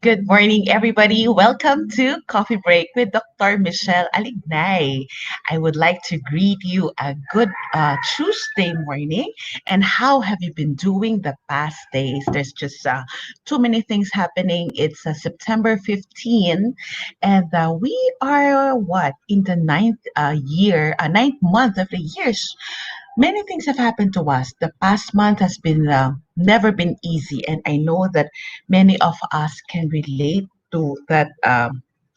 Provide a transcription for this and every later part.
Good morning, everybody. Welcome to Coffee Break with Dr. Michelle Alignay. I would like to greet you a good Tuesday morning. And how have you been doing the past days? There's just too many things happening. It's September 15, and we are what in the ninth month of the year. Many things have happened to us. The past month has been never been easy, and I know that many of us can relate to that.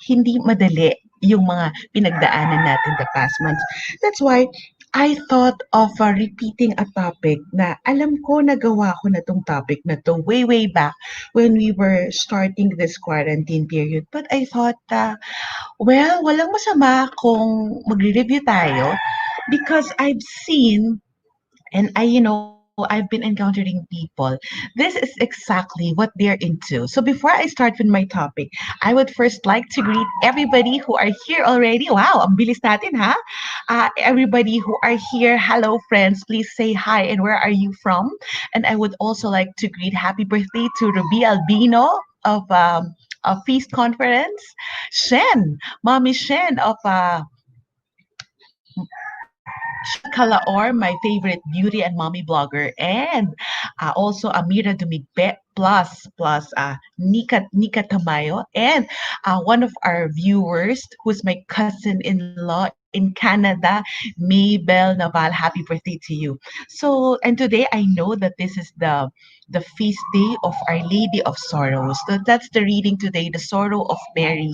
Hindi madali yung mga pinagdaanan natin the past months. That's why I thought of repeating a topic na alam ko nagawa ko na tong topic na to way back when we were starting this quarantine period. But I thought, well, walang masama kung magre-review tayo because I've seen and I've been encountering people. This is exactly what they're into. So before I start with my topic, I would first like to greet everybody who are here already. Wow, ang bilis natin, ha? Everybody who are here, hello friends, please say hi and where are you from? And I would also like to greet happy birthday to Ruby Albino of Feast Conference, Shen, Mommy Shen of Shad Kalaor, my favorite beauty and mommy blogger, and also Amira Dumigbe plus Nika Tamayo, and one of our viewers who's my cousin-in-law in Canada, Maybell Naval. Happy birthday to you. So, and today I know that this is the feast day of Our Lady of Sorrows. So that's the reading today, the sorrow of Mary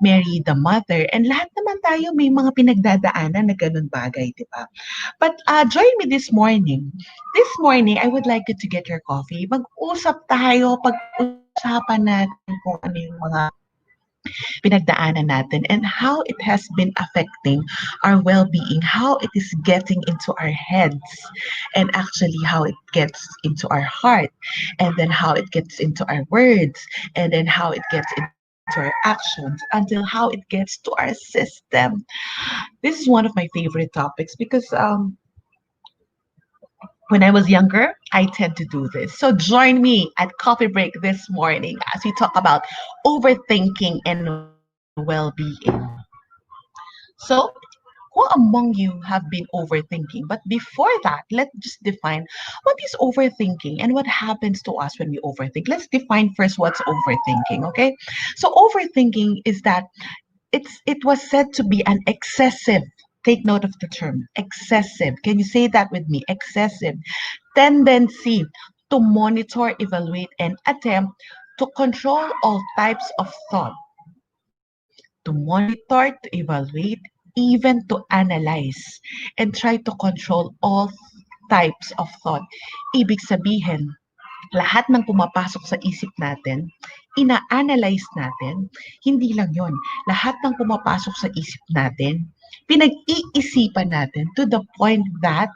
the Mother. And lahat naman tayo may mga pinagdadaanan na ganun bagay, di ba? But join me this morning. This morning, I would like you to get your coffee. Mag-usap tayo, pag-usapan natin kung ano yung mga pinagdaanan natin and how it has been affecting our well-being, how it is getting into our heads, and actually how it gets into our heart, and then how it gets into our words, and then how it gets into our actions, until how it gets to our system. This is one of my favorite topics because when I was younger, I tend to do this. So join me at Coffee Break this morning as we talk about overthinking and well-being. So, who among you have been overthinking? But before that, let's just define what is overthinking and what happens to us when we overthink. Let's define first what's overthinking, okay? So, overthinking is that it was said to be an excessive, take note of the term, excessive. Can you say that with me? Excessive tendency to monitor, evaluate, and attempt to control all types of thought, to monitor, to evaluate, even to analyze, and try to control all types of thought. Ibig sabihin, lahat ng pumapasok sa isip natin, ina-analyze natin, hindi lang yon. Lahat ng pumapasok sa isip natin, pinag-iisipan natin to the point that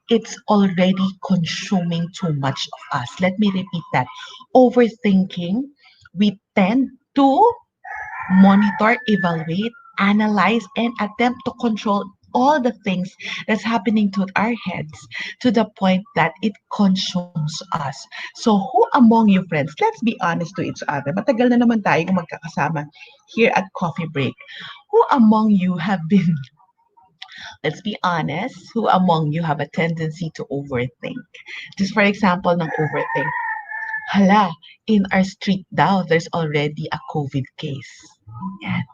it's already consuming too much of us. Let me repeat that. Overthinking, we tend to monitor, evaluate, analyze, and attempt to control all the things that's happening to our heads to the point that it consumes us. So who among you friends, let's be honest to each other. Matagal na naman tayong magkakasama here at Coffee Break. Who among you have been, let's be honest, who among you have a tendency to overthink? Just for example, ng overthink. Hala, in our street daw, there's already a COVID case. Yan.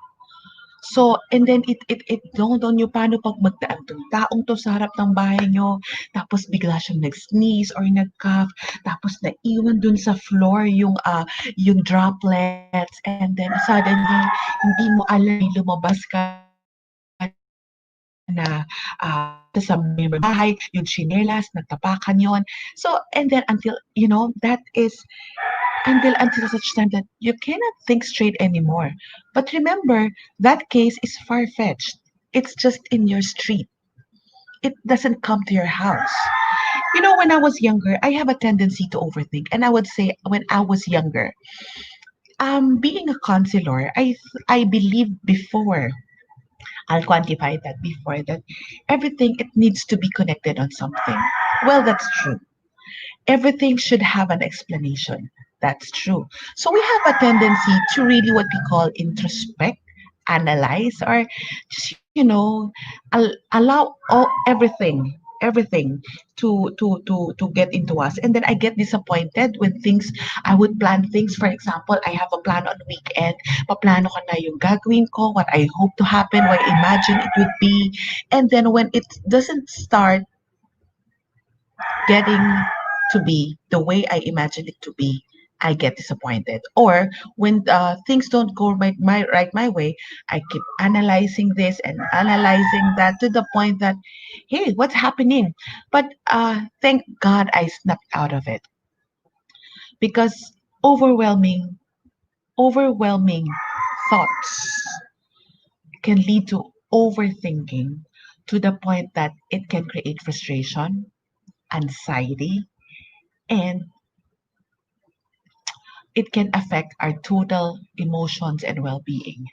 So, and then it dawned on you, paano pag magdaan tong taong to sa harap ng bahay nyo, tapos bigla siyang nag-sneeze or nag-cough, tapos naiwan dun sa floor yung droplets, and then suddenly, hindi mo alam, may lumabas ka na sa member bahay, yung chinelas, nagtapakan yon. So, and then until, that is until such time that you cannot think straight anymore. But remember, that case is far-fetched. It's just in your street. It doesn't come to your house. When I was younger, I have a tendency to overthink. And I would say when I was younger, being a counselor, I believed before, I'll quantify that before that everything it needs to be connected on something. Well, that's true. Everything should have an explanation. That's true. So we have a tendency to really what we call introspect, analyze, or just allow everything to get into us. And then I get disappointed when things I would plan things. For example, I have a plan on weekend. Paplano ko na yung gagawin ko, what I hope to happen, what I imagine it would be. And then when it doesn't start getting to be the way I imagined it to be, I get disappointed. Or when things don't go my way, I keep analyzing this and analyzing that to the point that, hey, what's happening? But thank God I snapped out of it because overwhelming, overwhelming thoughts can lead to overthinking to the point that it can create frustration, anxiety, and it can affect our total emotions and well-being.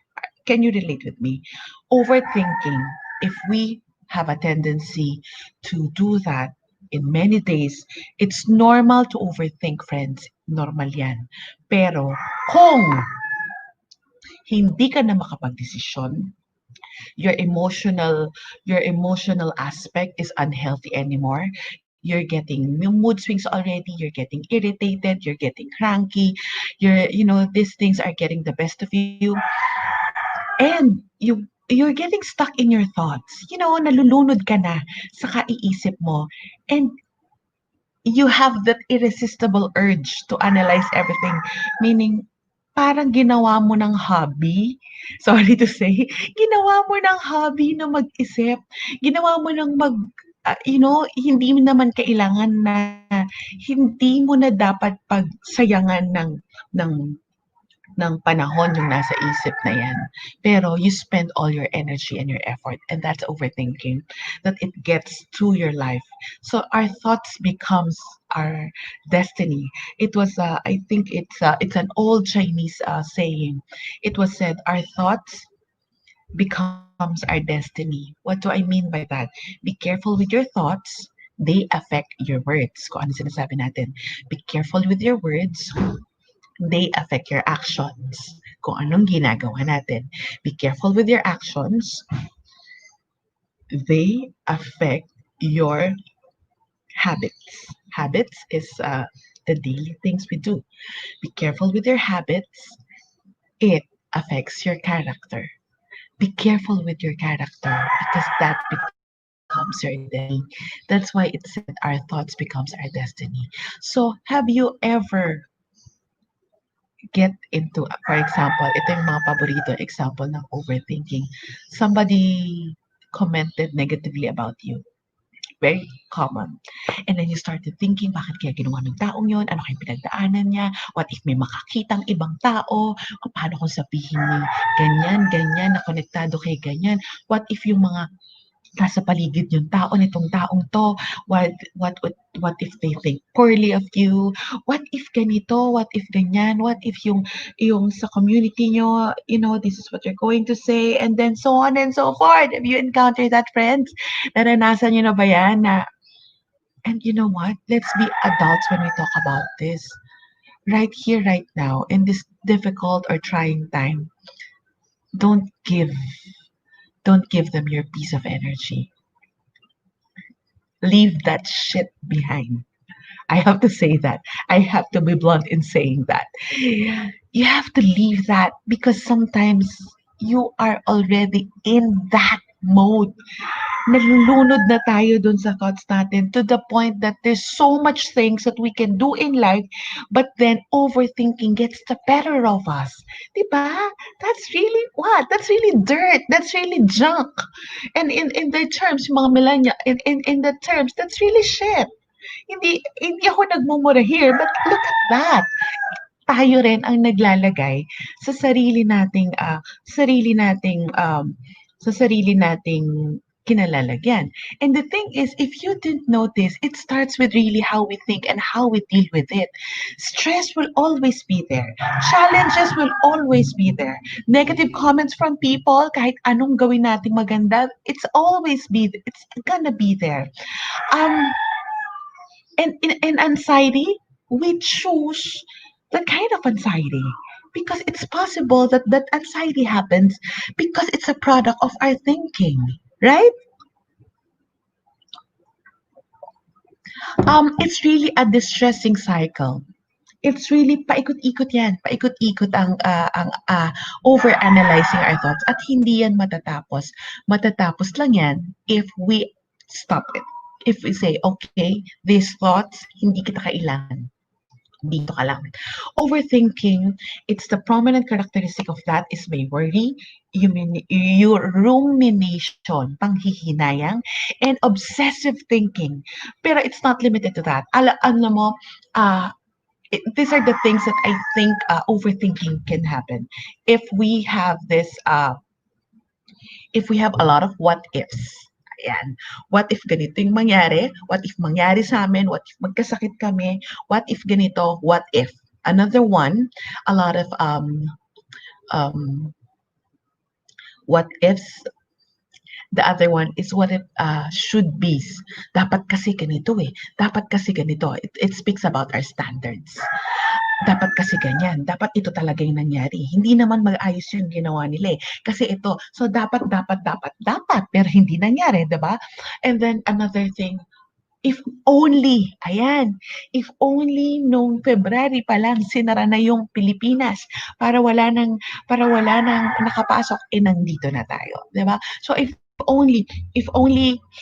Can you relate with me? Overthinking, if we have a tendency to do that in many days, it's normal to overthink, friends. Normal yan. Pero kung hindi ka na makapagdesisyon, your emotional your emotional aspect is unhealthy anymore. You're getting mood swings already, you're getting irritated, you're getting cranky, these things are getting the best of you, and you're getting stuck in your thoughts. Nalulunod ka na sa kaiisip mo, and you have that irresistible urge to analyze everything, meaning parang ginawa mo ng hobby, sorry to say, ginawa mo ng hobby na mag-isip, ginawa mo ng hindi mo naman kailangan na, hindi mo na dapat pagsayangan ng ng panahon yung nasa isip na yan. Pero you spend all your energy and your effort, and that's overthinking, that it gets to your life. So our thoughts becomes our destiny. It was, I think it's an old Chinese saying. It was said, our thoughts becomes our destiny. What do I mean by that? Be careful with your thoughts. They affect your words. Kung ano sinasabi natin. Be careful with your words. They affect your actions. Kung anong ginagawa natin. Be careful with your actions. They affect your habits. Habits is the daily things we do. Be careful with your habits. It affects your character. Be careful with your character because that becomes your destiny. That's why it said our thoughts becomes our destiny. So have you ever get into, for example, ito yung mga paborito example ng overthinking. Somebody commented negatively about you. Very common. And then you started thinking, bakit kaya ginawa ng taong yon? Ano kayong pinagdaanan niya? What if may makakitang ibang tao? O paano kung sabihin ni ganyan, ganyan, na konektado kay ganyan? What if yung mga nasa paligid yung tao nitong taong to, what if they think poorly of you, what if ganito, what if ganyan, what if yung sa community nyo, this is what you're going to say, and then so on and so forth. Have you encountered that, friends? Naranasan nyo na ba yan na, and you know what, let's be adults when we talk about this right here, right now, in this difficult or trying time. don't give don't give them your piece of energy. Leave that shit behind. I have to say that. I have to be blunt in saying that. You have to leave that because sometimes you are already in that mode. Nalulunod na tayo dun sa thoughts natin to the point that there's so much things that we can do in life, but then overthinking gets the better of us. Diba? That's really what? That's really dirt. That's really junk. And in the terms, yung mga millennial, in the terms, that's really shit. Hindi ako nagmumura here, but look at that. Tayo rin ang naglalagay sa sarili nating kinalalagyan. And the thing is, if you didn't notice, it starts with really how we think and how we deal with it. Stress will always be there. Challenges will always be there. Negative comments from people, kahit anong gawin nating maganda, it's gonna be there. Um, and in anxiety, we choose that kind of anxiety, because it's possible that that anxiety happens because it's a product of our thinking, right? It's really a distressing cycle. It's really paikot-ikot yan, paikot-ikot ang overanalyzing our thoughts, at hindi yan matatapos. Matatapos lang yan if we stop it. If we say, okay, these thoughts, hindi kita kailangan. Dito ka lang. Overthinking, it's the prominent characteristic of that is may worry, your rumination, panghihinayang, and obsessive thinking. Pero it's not limited to that. Alam mo, uh, these are the things that I think overthinking can happen if we have this if we have a lot of what ifs. Ayan. What if ganito yung mangyari? What if mangyari sa amin? What if magkasakit kami? What if ganito? What if? Another one, a lot of um, what ifs. The other one is what if should be's. Dapat kasi ganito eh. Dapat kasi ganito. It speaks about our standards. Dapat kasi ganyan. Dapat ito talaga yung nangyari. Hindi naman mag-ayos yung ginawa nila eh. Kasi ito. So, dapat. Pero hindi nangyari, diba? And then, another thing, if only, ayan, if only nung February pa lang sinara na yung Pilipinas para wala nang nakapasok, eh nandito na tayo, 'di ba? So if only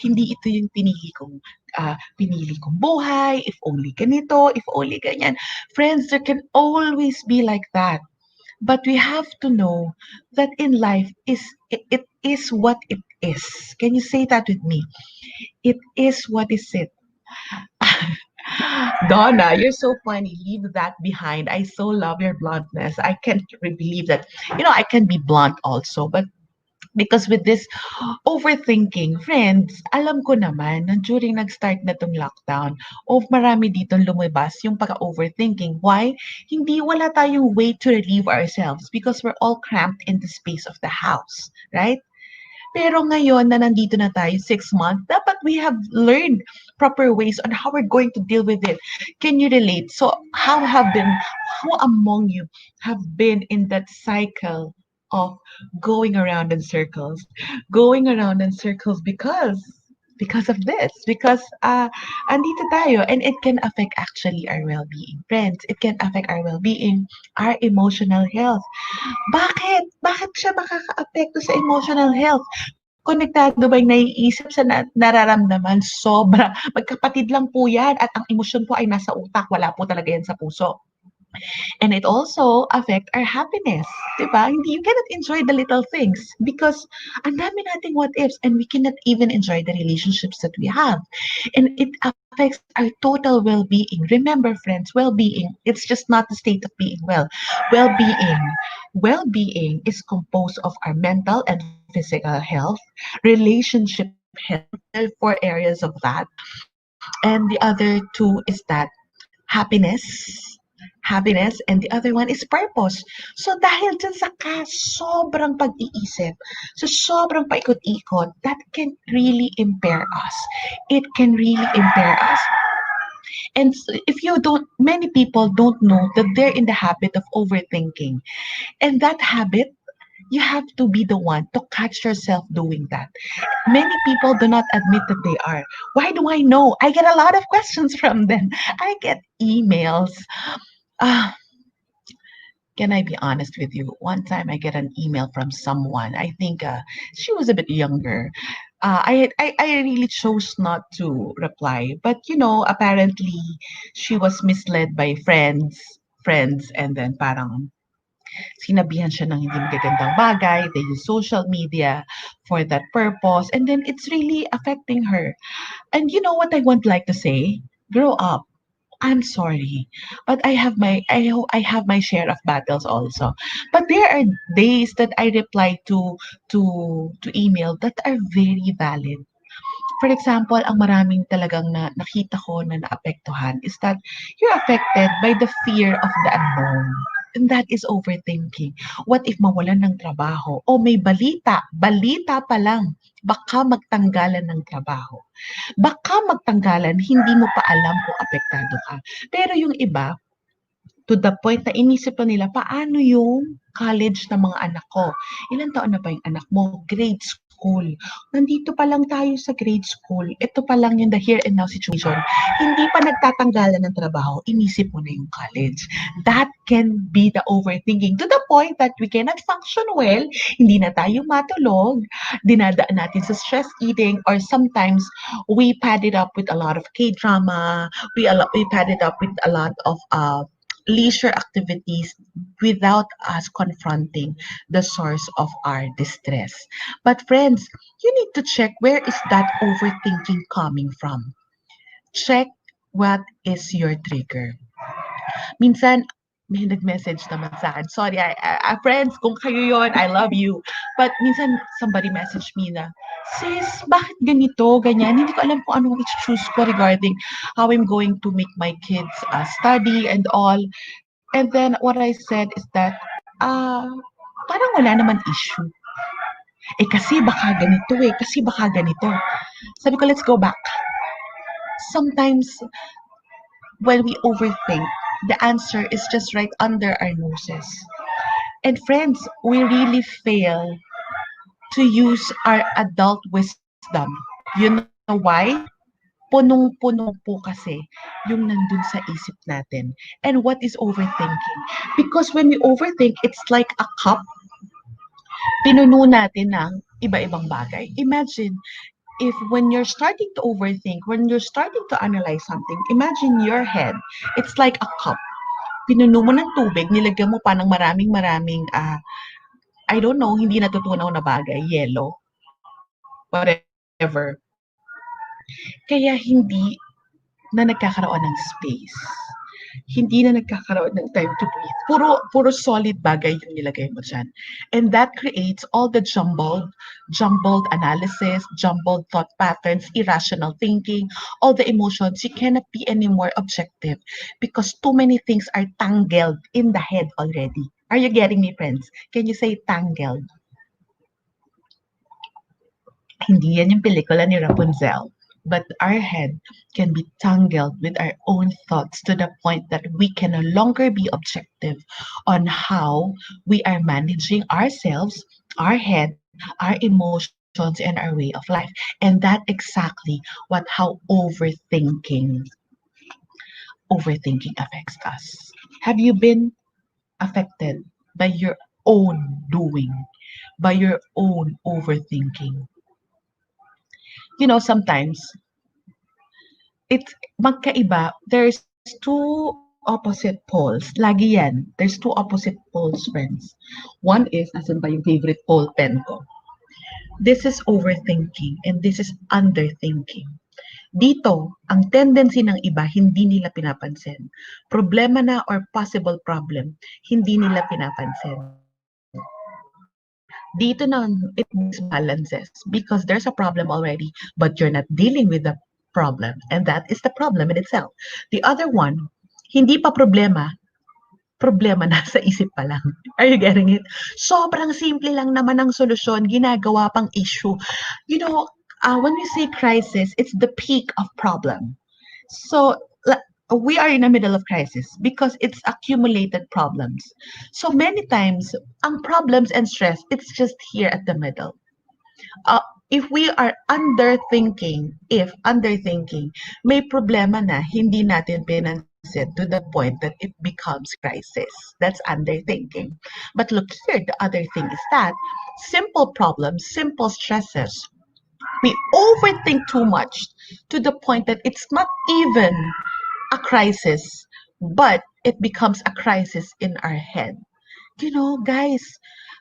hindi ito yung pinili kong buhay, if only ganito, if only ganyan. Friends, there can always be like that. But we have to know that in life it is what it is. Can you say that with me? It is what is it. Donna, you're so funny. Leave that behind. I so love your bluntness. I can't believe that. I can be blunt also, but because with this overthinking, friends, alam ko naman na during nag-start na tong lockdown, marami ditong lumabas yung pagka-overthinking. Why? Hindi wala tayong way to relieve ourselves because we're all cramped in the space of the house, right? Pero ngayon na nandito na tayo, 6 months, dapat we have learned proper ways on how we're going to deal with it. Can you relate? So, who among you have been in that cycle of going around in circles? Going around in circles because of this, because andito tayo, and it can affect actually our well-being. Friends, it can affect our well-being, our emotional health. Bakit? Bakit siya makakaapekto sa emotional health? Konektado ba yung naiisip sa nararamdaman? Sobra. Magkapatid lang po yan at ang emosyon po ay nasa utak, wala po talaga yan sa puso. And it also affect our happiness. Diba? Hindi, you cannot enjoy the little things because ang dami nating what ifs and we cannot even enjoy the relationships that we have. And it affects our total well-being. Remember, friends, well-being, it's just not the state of being well. Well-being. Well-being is composed of our mental and physical health, relationship health, there are 4 areas of that. And the other two is that happiness, and the other one is purpose. So dahil dyan sa sobrang pag-iisip, so sobrang paikot-ikot, that can really impair us. It can really impair us. And if you don't, many people don't know that they're in the habit of overthinking. And that habit, you have to be the one to catch yourself doing that. Many people do not admit that they are. Why do I know? I get a lot of questions from them. I get emails. Ah, can I be honest with you? One time I get an email from someone. I think she was a bit younger. I really chose not to reply, but apparently she was misled by friends, and then parang sinabihan siya ng hindi magagandang bagay. They use social media for that purpose, and then it's really affecting her. And you know what I would like to say? Grow up. I'm sorry, but I have my share of battles also. But there are days that I reply to email that are very valid. For example, ang maraming talagang nakita ko na naapektuhan is that you're affected by the fear of the unknown. And that is overthinking. What if mawalan ng trabaho? O may balita pa lang, baka magtanggalan ng trabaho. Baka magtanggalan, hindi mo pa alam kung apektado ka. Pero yung iba, To the point na inisip pa nila, paano yung college ng mga anak ko? Ilan taon na ba yung anak mo? Grade school. Nandito pa lang tayo sa grade school. Ito pa lang yung the here and now situation. Hindi pa nagtatanggalan ng trabaho, inisip mo na yung college. That can be the overthinking to the point that we cannot function well, hindi na tayo matulog, dinadaan natin sa stress eating, or sometimes we pad it up with a lot of K-drama, we pad it up with a lot of leisure activities without us confronting the source of our distress. But friends, you need to check where is that overthinking coming from. Check what is your trigger. Minsan, may nag-message naman sa akin. Sorry, friends, kung kayo yon, I love you. But minsan, somebody messaged me na, sis, bakit ganito, ganyan? Hindi ko alam kung anong i-choose ko regarding how I'm going to make my kids study and all. And then, what I said is that, parang wala naman issue. Eh, kasi baka ganito eh, kasi baka ganito. Sabi ko, let's go back. Sometimes, when we overthink, the answer is just right under our noses. And friends, we really fail to use our adult wisdom. You know why? Punong-puno po kasi yung nandun sa isip natin. And what is overthinking? Because when we overthink, it's like a cup. Pinuno natin ng iba-ibang bagay. Imagine, if when you're starting to overthink, when you're starting to analyze something, imagine your head. It's like a cup. Pinuno mo ng tubig, nilagyan mo pa ng maraming, I don't know, hindi natutunaw na bagay, yellow, whatever. Kaya hindi na nagkakaroon ng space. Hindi na nagkakaroon ng time to breathe. Puro solid bagay yung nilagay mo dyan. And that creates all the jumbled analysis, jumbled thought patterns, irrational thinking, all the emotions. You cannot be any more objective because too many things are tangled in the head already. Are you getting me, friends? Can you say tangled? Hindi yan yung pelikula ni Rapunzel. But our head can be tangled with our own thoughts to the point that we can no longer be objective on how we are managing ourselves, our head, our emotions, and our way of life. And that exactly how overthinking affects us. Have you been affected by your own doing, by your own overthinking? Sometimes it's magkaiba. There's two opposite poles. Lagi yan. There's two opposite poles, friends. One is, asan ba yung favorite pole pen ko? This is overthinking and this is underthinking. Dito, ang tendency ng iba, hindi nila pinapansin. Problema na or possible problem, hindi nila pinapansin. Dito na, it disbalances because there's a problem already, but you're not dealing with the problem. And that is the problem in itself. The other one, hindi pa problema na sa isip pa lang. Are you getting it? Sobrang simple lang naman ang solusyon, ginagawa pang issue. When we say crisis, it's the peak of problem. So we are in the middle of crisis because it's accumulated problems. So many times, ang problems and stress, it's just here at the middle. If we are underthinking, may problema na hindi natin pinansin to the point that it becomes crisis. That's underthinking. But look here, the other thing is that simple problems, simple stresses, we overthink too much to the point that it's not even a crisis, but it becomes a crisis in our head. Guys,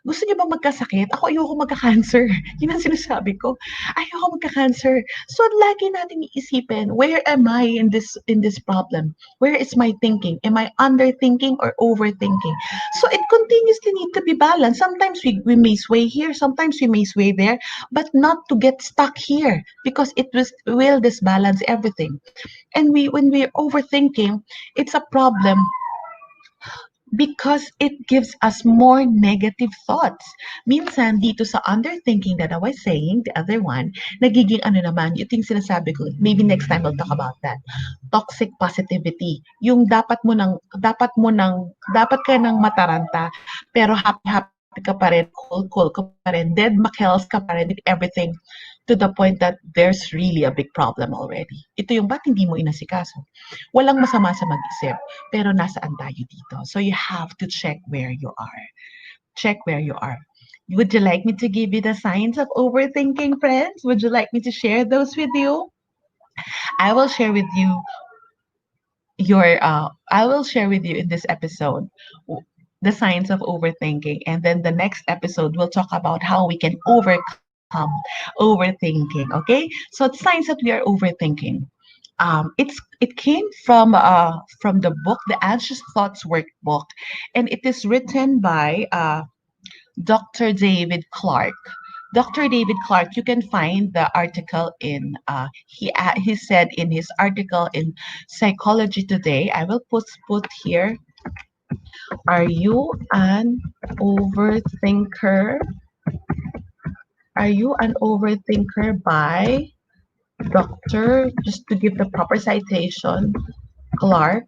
gusto niyo ba magkasakit? Ako ayoko magka-cancer. Yun ang sinasabi ko. Ayoko magka-cancer. So lagi nating iisipin, where am I in this problem? Where is my thinking? Am I underthinking or overthinking? So it continuously need to be balanced. Sometimes we may sway here, sometimes we may sway there, but not to get stuck here because will disbalance everything. And when we're overthinking, it's a problem because it gives us more negative thoughts. Minsan, dito sa underthinking that I was saying, the other one, nagiging ano naman, ito yung sinasabi ko, maybe next time we'll talk about that. Toxic positivity. Yung dapat ka nang mataranta, pero happy ka pa rin, cool ka pa rin, dead McHells ka pa rin with everything to the point that there's really a big problem already. Ito yung ba't hindi mo inasikaso? Walang masama sa mag-isip, pero nasaan tayo dito? So you have to check where you are. Check where you are. Would you like me to give you the signs of overthinking, friends? Would you like me to share those with you? I will share with you I will share with you in this episode the signs of overthinking, and then the next episode we'll talk about how we can overcome overthinking. Okay, so the signs that we are overthinking. It came from the book, the Anxious Thoughts Workbook, and it is written by Dr. David Clark. Dr. David Clark, you can find the article in he said in his article in Psychology Today. I will put here. Are you an overthinker? Are you an overthinker by Dr. Just to give the proper citation, Clark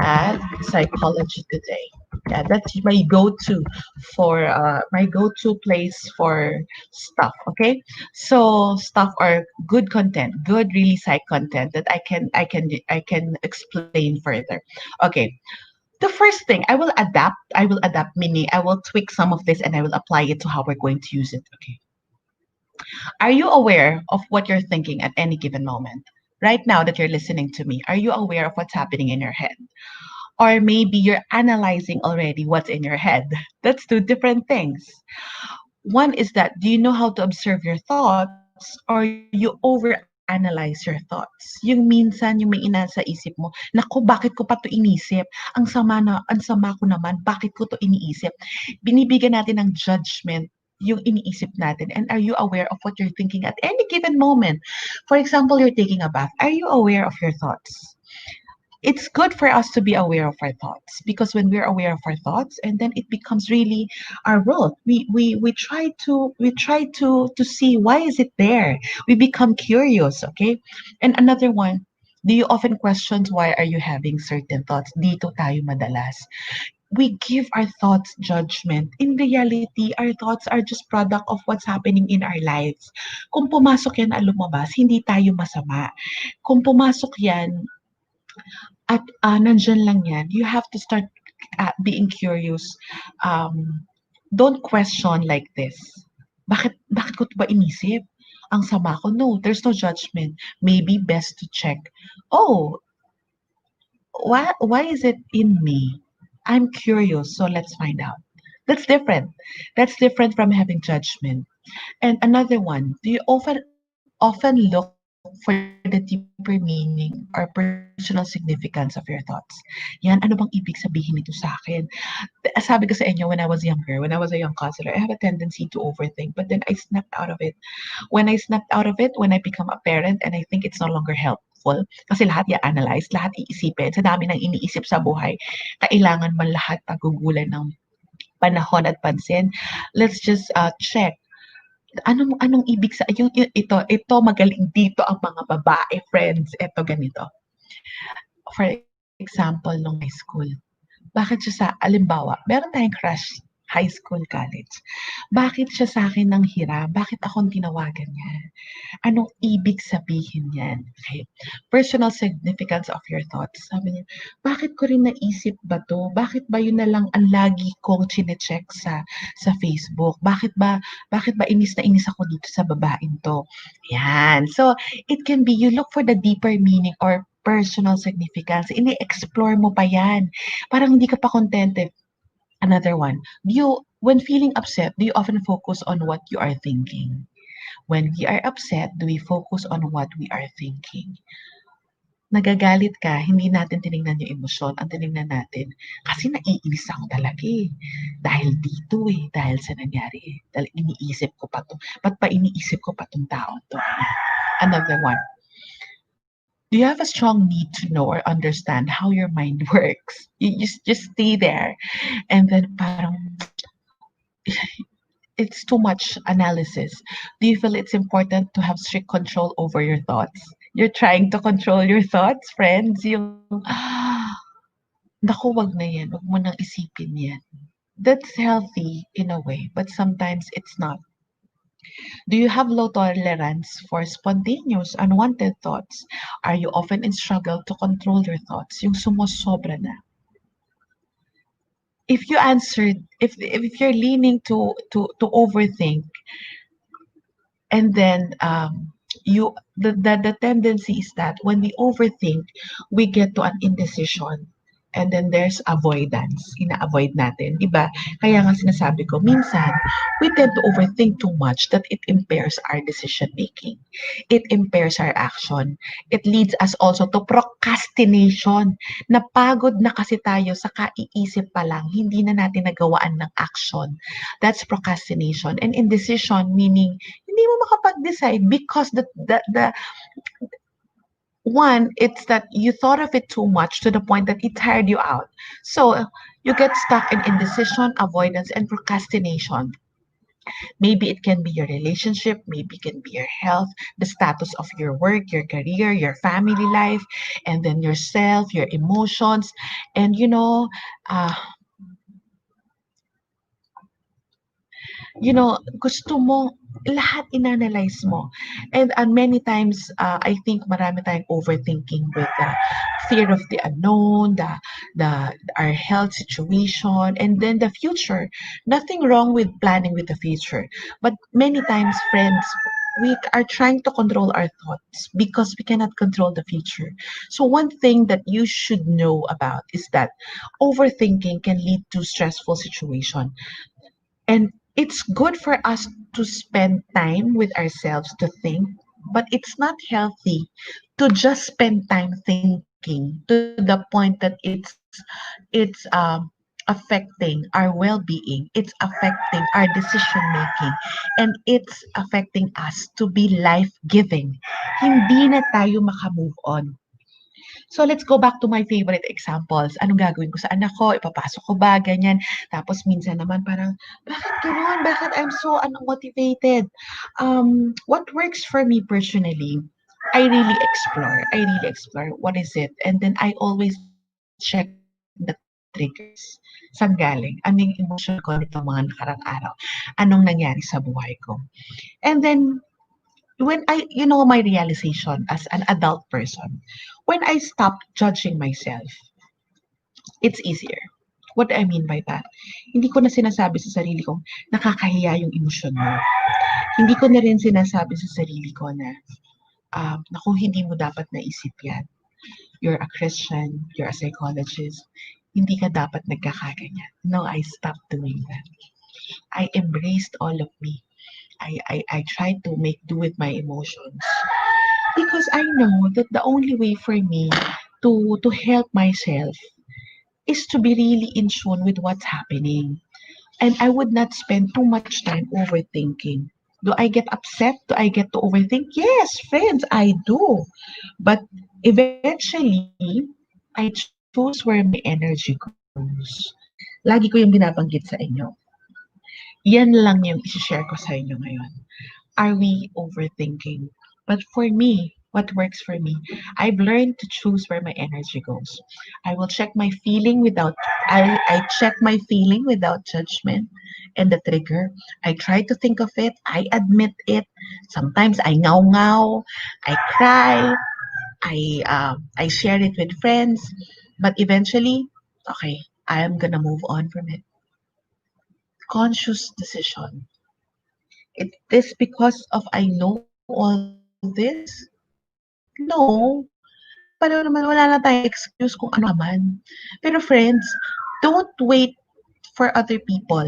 at Psychology Today. Yeah, that's my go-to for my go-to place for stuff. Okay, so stuff or good content, good really psych content that I can explain further. Okay, the first thing I will adapt meaning I will tweak some of this and I will apply it to how we're going to use it. Okay, are you aware of what you're thinking at any given moment? Right now that you're listening to me, are you aware of what's happening in your head? Or maybe you're analyzing already what's in your head. That's two different things. One is that do you know how to observe your thoughts or you overanalyze your thoughts? Yung minsan yung may inasa isip mo, naku, bakit ko pa to inisip? Ang sama ko naman, bakit ko to iniisip? Binibigyan natin ng judgment yung iniisip natin. And are you aware of what you're thinking at any given moment? For example, you're taking a bath. Are you aware of your thoughts? It's good for us to be aware of our thoughts because when we're aware of our thoughts and then it becomes really our world, we try to see why is it there. We become curious. Okay, and another one, do you often question why are you having certain thoughts? Dito tayo madalas we give our thoughts judgment. In reality, our thoughts are just product of what's happening in our lives. Kung pumasok yan at lumabas, hindi tayo masama. Kung pumasok yan at nandiyan lang yan, you have to start being curious. Don't question like this. Bakit ko 'to ba inisip? Ang sama ko. No, there's no judgment. Maybe best to check. Oh, why is it in me? I'm curious, so let's find out. That's different. That's different from having judgment. And another one, do you often look for the deeper meaning or personal significance of your thoughts? Yan, ano bang ibig sabihin nito sa akin? Sabi ko sa inyo, when I was younger, when I was a young counselor, I have a tendency to overthink, but then I snapped out of it. When I snapped out of it, when I become a parent, and I think it's no longer helpful, kasi lahat i-analyze, lahat iisipin, sa dami ng iniisip sa buhay, kailangan man lahat pagugulan ng panahon at pansin. Let's just check anong ibig sa yung ito magaling dito ang mga babae friends, eto ganito. For example, nung high school, bakit siya halimbawa, meron tayong crush, high school, college. Bakit siya sa akin nanghiram? Bakit akong tinawagan niya? Anong ibig sabihin niyan? Okay. Personal significance of your thoughts. Sabi niya, bakit ko rin naisip ba to? Bakit ba yun na lang ang lagi kong chine-check sa Facebook? Bakit ba inis na inis ako dito sa babaeng to? Yan. So, it can be you look for the deeper meaning or personal significance. Ini-explore mo pa yan. Parang hindi ka pa contented. Another one, when feeling upset, do you often focus on what you are thinking? When we are upset, do we focus on what we are thinking? Nagagalit ka, hindi natin tinignan yung emosyon, ang tinignan natin, kasi naiinis ako talaga eh. Dahil dito eh, dahil sa nangyari eh. Dahil iniisip ko pa to. Ba't pa iniisip ko pa tong taong to? Another one. Do you have a strong need to know or understand how your mind works? You just stay there and then parang it's too much analysis. Do you feel it's important to have strict control over your thoughts? You're trying to control your thoughts, friends. Yung, naku, wag na yan. Wag mo nang isipin yan. That's healthy in a way, but sometimes it's not. Do you have low tolerance for spontaneous, unwanted thoughts? Are you often in struggle to control your thoughts? Yung sumosobra na. If you answered, if you're leaning to overthink, and then you the tendency is that when we overthink, we get to an indecision. And then there's avoidance. Ina-avoid natin, di ba? Kaya nga sinasabi ko, minsan, we tend to overthink too much that it impairs our decision making. It impairs our action. It leads us also to procrastination. Napagod na kasi tayo sa kaiisip pa lang, hindi na natin nagawaan ng action. That's procrastination. And indecision, meaning, hindi mo makapag-decide because the one, it's that you thought of it too much to the point that it tired you out. So you get stuck in indecision, avoidance, and procrastination. Maybe it can be your relationship, maybe it can be your health, the status of your work, your career, your family life, and then yourself, your emotions. And uh, gusto mo lahat inanalyze mo. And many times, I think marami tayong overthinking with the fear of the unknown, the our health situation, and then the future. Nothing wrong with planning with the future, but many times, friends, we are trying to control our thoughts because we cannot control the future. So one thing that you should know about is that overthinking can lead to stressful situation. And it's good for us to spend time with ourselves to think, but it's not healthy to just spend time thinking to the point that it's affecting our well-being, it's affecting our decision making, and it's affecting us to be life-giving. Hindi na tayo makamove on. So let's go back to my favorite examples. Anong gagawin ko sa anak ko? Ipapasok ko ba? Ganyan. Tapos minsan naman parang, bakit gano'n? Bakit I'm so unmotivated? What works for me personally, I really explore what is it. And then I always check the triggers. Saan galing? Ano yung emotion ko nito mga nakarang araw? Anong nangyari sa buhay ko? And then when my realization as an adult person, when I stop judging myself, it's easier. What do I mean by that? Hindi ko na sinasabi sa sarili ko, nakakahiya yung emosyon mo. Hindi ko na rin sinasabi sa sarili ko na, naku, hindi mo dapat naisip yan. You're a Christian, you're a psychologist, hindi ka dapat nagkakaganyan. No, I stopped doing that. I embraced all of me. I tried to make do with my emotions. Because I know that the only way for me to help myself is to be really in tune with what's happening. And I would not spend too much time overthinking. Do I get upset? Do I get to overthink? Yes, friends, I do. But eventually, I choose where my energy goes. Lagi ko yung binabanggit sa inyo. Yan lang yung isi-share ko sa inyo ngayon. Are we overthinking? But for me, what works for me, I've learned to choose where my energy goes. I will check my feeling without I check my feeling without judgment and the trigger. I try to think of it. I admit it. Sometimes I ngao, I cry, I share it with friends, but eventually, okay, I am gonna move on from it. Conscious decision. It is because of I know all this? No. Paano naman wala na tayong excuse kung ano ka man. Pero friends, don't wait for other people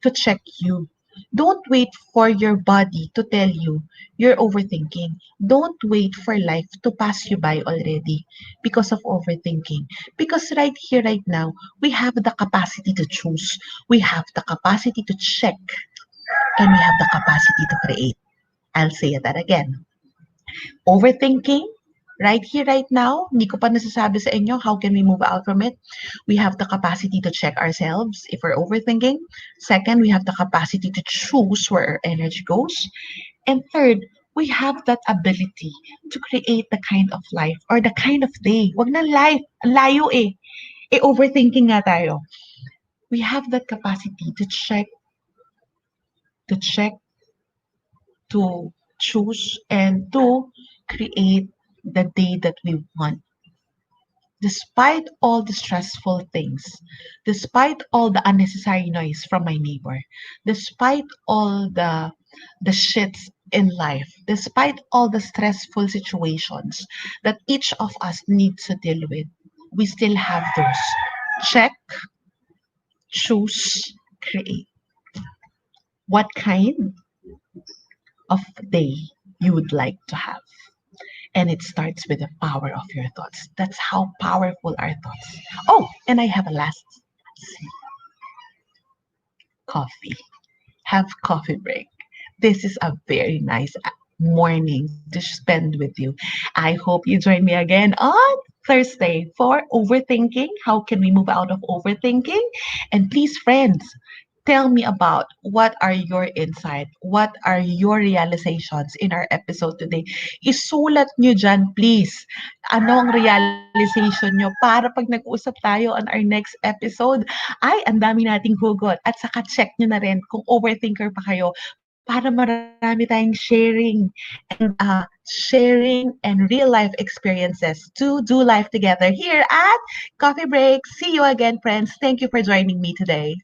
to check you. Don't wait for your body to tell you you're overthinking. Don't wait for life to pass you by already because of overthinking. Because right here, right now, we have the capacity to choose. We have the capacity to check. And we have the capacity to create. I'll say that again. Overthinking Right here, right now, hindi ko pa nasasabi sa inyo how can we move out from it. We have the capacity to check ourselves if we're overthinking. Second, we have the capacity to choose where our energy goes. And third, we have that ability to create the kind of life or the kind of day. Wag na life, ang layo eh. Eh, overthinking nga tayo. We have that capacity to check, to choose, and to create the day that we want. Despite all the stressful things, despite all the unnecessary noise from my neighbor, despite all the shits in life, despite all the stressful situations that each of us needs to deal with, we still have those. Check, choose, create. What kind of day you would like to have? And it starts with the power of your thoughts. That's how powerful our thoughts. Oh, and I have a last sip, coffee. Have coffee break. This is a very nice morning to spend with you. I hope you join me again on Thursday for overthinking. How can we move out of overthinking? And please, friends, tell me about what are your insight, what are your realizations in our episode today. Isulat nyo dyan, please. Ano ang realization nyo para pag nag-usap tayo on our next episode, ay, ang dami nating hugot. At saka check nyo na rin kung overthinker pa kayo para marami tayong sharing and real life experiences to do life together here at Coffee Break. See you again, friends. Thank you for joining me today.